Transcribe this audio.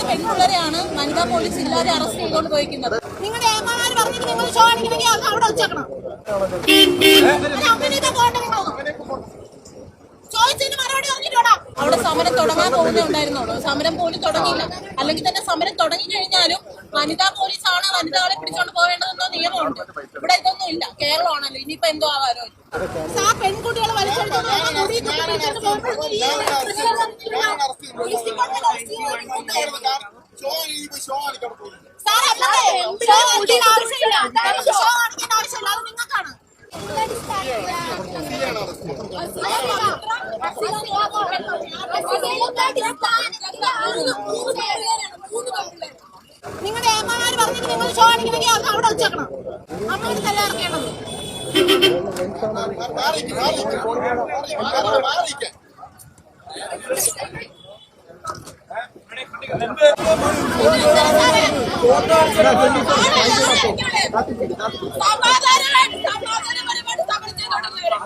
പെൺപിള്ളേരെയാണ് വനിതാ പോലീസ് ഇല്ലാതെ അറസ്റ്റ് ചെയ്തുകൊണ്ട് പോയിരിക്കുന്നത്. നിങ്ങളുടെ ഏമാമാര് പറഞ്ഞിട്ട് നിങ്ങൾ ഷോ അടിക്കണമെങ്കിൽ അവിടെ വെച്ചേക്കണം. ചോദിച്ചതിന് മറുപടി പറഞ്ഞിട്ടോടാ. അവിടെ സമരം തുടങ്ങാൻ പോകുന്നേ ഉണ്ടായിരുന്നുള്ളൂ. സമരം പോലും തുടങ്ങിയില്ല. അല്ലെങ്കിൽ തന്നെ സമരം തുടങ്ങി കഴിഞ്ഞാലും വനിതാ പോലീസാണ് വനിതകളെ പിടിച്ചോണ്ട് പോകേണ്ടതെന്നോ നിയമമുണ്ട്. ഇവിടെ ഇതൊന്നും ഇല്ല. കേരളമാണല്ലോ. ഇനിയിപ്പോ എന്തോ ആവാരോ. പെൺകുട്ടികളെ വലിച്ചെടുത്തോണ്ട് നിങ്ങൾക്കാണ്. നിങ്ങളുടെ ഏമാമാര് പറഞ്ഞിട്ട് നിങ്ങൾ ഷോ അടിക്കണമെങ്കിൽ അവിടെ വെച്ചേക്കണം. നമ്മളെടുത്തല്ല ഇറക്കേണ്ടത്. സമാധാനമായിട്ട് സമരം ചെയ്തോണ്ടിരുന്നവരെ